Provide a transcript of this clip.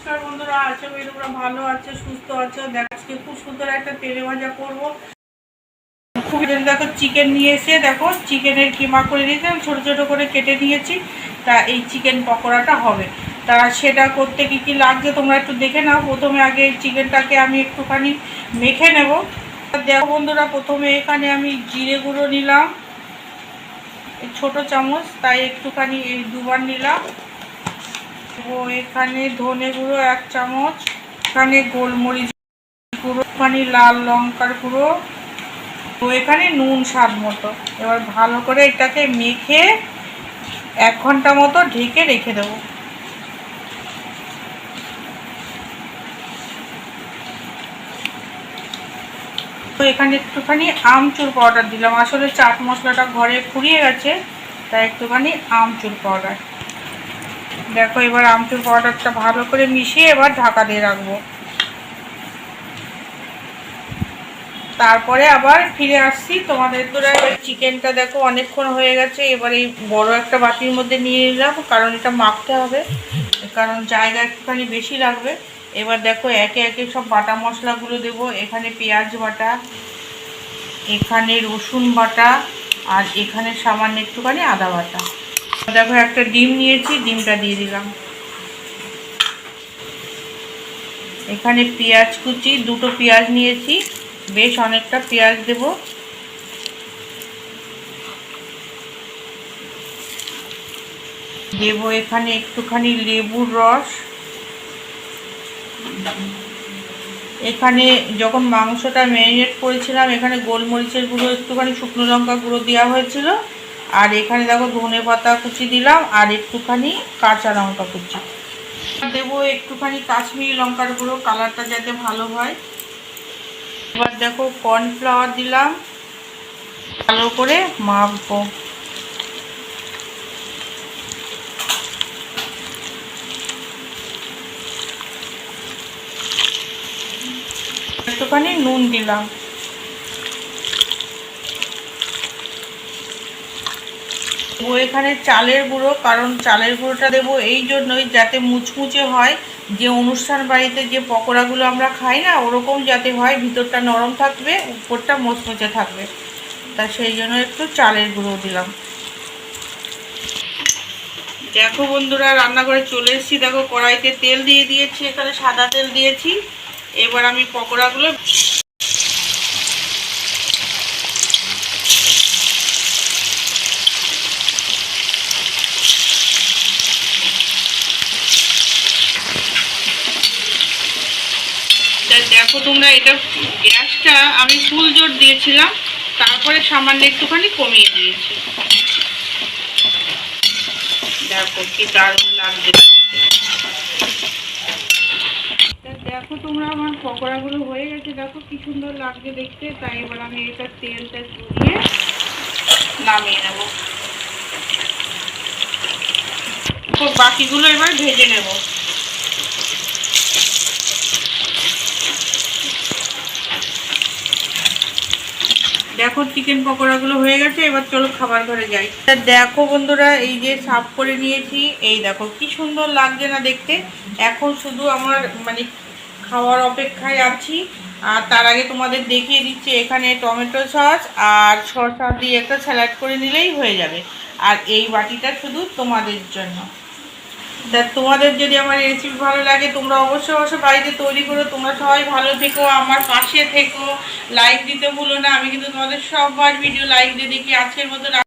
নমস্কার বন্ধুরা, আশা করি তোমরা ভালো আছো, সুস্থ আছো। আজকে খুব সুন্দর একটা তেলে ভাজা করবো। খুব দেখো চিকেন নিয়ে এসে দেখো চিকেনের কিমা করে দিয়েছিলাম, ছোট ছোট করে কেটে নিয়েছি। তা এই চিকেন পকোড়াটা হবে। তা সেটা করতে কি কি লাগছে তোমরা একটু দেখে নাও। প্রথমে আগে চিকেনটাকে আমি একটুখানি মেখে নেব। দেখো বন্ধুরা, প্রথমে এখানে আমি জিরে গুঁড়ো নিলাম ছোট চামচ, তাই একটুখানি এই দুবার নিলাম। এখানে ধনে গুঁড়ো 1 চামচ, এখানে গোলমরিচ গুঁড়ো, এখানে লাল লঙ্কার গুঁড়ো, তো এখানে নুন স্বাদ মতো। এবার ভালো করে এটাকে মেখে 1 ঘন্টা মতো ঢেকে রেখে দেবো। তো এখানে একটুখানি আমচুর পাউডার দিলাম, আসলে চাট মশলাটা ঘরে ফুরিয়ে গেছে, তাই একটুখানি আমচুর পাউডার। দেখো এবার আমচুর পাউডারটা ভালো করে মিশিয়ে এবার ঢাকা দিয়ে রাখবো। তারপরে আবার ফিরে আসছি তোমাদের। তোরা চিকেনটা দেখো অনেকক্ষণ হয়ে গেছে। এবার এই বড় একটা বাটির মধ্যে নিয়ে নিলাম, কারণ এটা মাখতে হবে, কারণ জায়গা একটুখানি বেশি লাগবে। এবার দেখো একে একে সব বাটা মশলাগুলো দেবো। এখানে পেঁয়াজ বাটা, এখানে রসুন বাটা, আর এখানে সামান্য একটুখানি আদা বাটা। দেখো একটা ডিম নিয়েছি, ডিমটা দিয়ে দিলাম। এখানে পেঁয়াজ কুচি, 2টো পেঁয়াজ নিয়েছি, বেশ অনেকটা পেঁয়াজ দেব। এখানে একটুখানি লেবুর রস। এখানে যখন মাংসটা ম্যারিনেট করেছিলাম, এখানে গোলমরিচের গুঁড়ো, একটুখানি শুকনো লঙ্কা গুঁড়ো দেওয়া হয়েছিল। আর এখানে দেখো ধনে পাতা কুচি দিলাম, আর একটুখানি কাঁচা লঙ্কা কুচি দেবো। একটুখানি কাশ্মীরি লঙ্কার গুঁড়ো, কালারটা যাতে ভালো হয়। এবার দেখো কর্নফ্লাওয়ার দিলাম, ভালো করে মাখবো। একটুখানি নুন দিলাম। এখানে চালের গুঁড়ো, কারণ চালের গুঁড়োটা দেবো এই জন্যই যাতে মুচমুচে হয়। যে অনুষ্ঠান বাড়িতে যে পকোড়াগুলো আমরা খাই না, ওরকম যাতে হয়, ভিতরটা নরম থাকবে, উপরটা মুচমুচে থাকবে, তা সেই জন্য একটু চালের গুঁড়ো দিলাম। দেখো বন্ধুরা, রান্নাঘরে চলে এসেছি। দেখো কড়াইতে তেল দিয়ে দিয়েছি, এখানে সাদা তেল দিয়েছি। এবার আমি পকোড়াগুলো দেখো তোমরা, এটা গ্যাসটা আমি ফুল জোর দিয়েছিলাম, তারপরে সামান্য একটুখানি কমিয়ে দিয়েছি। দেখো কি দারুণ লাগছে। দেখো তোমরা, আমার পকোড়াগুলো হয়ে গেছে, দেখো কি সুন্দর লাগছে দেখতে। তাই এবার আমি এটা তেলটা ঝরিয়ে নামিয়ে নেব। বাকিগুলো এবার ভেজে নেব। দেখো চিকেন পকোড়াগুলো হয়ে গেছে, এবার চলো খাবার ঘরে যাই। দেখো বন্ধুরা, এই যে সাফ করে নিয়েছি, এই দেখো কি সুন্দর লাগছে না দেখতে। এখন শুধু আমার খাওয়ার অপেক্ষায় আছি। আর তার আগে তোমাদের দেখিয়ে দিচ্ছি, এখানে টমেটো সস আর শসা দিয়ে একটা স্যালাড করে নিলেই হয়ে যাবে। আর এই বাটিটা শুধু তোমাদের জন্য। তা তোমাদের যদি আমার এই রেসিপি ভালো লাগে, তোমরা অবশ্যই বাড়িতে তৈরি করো। তোমরা সবাই ভালো থেকো, আমার পাশে থেকো, লাইক দিতে ভুলো না। আমি কিন্তু তোমাদের সবার ভিডিও লাইক দিয়ে দেখি। আজকের মতো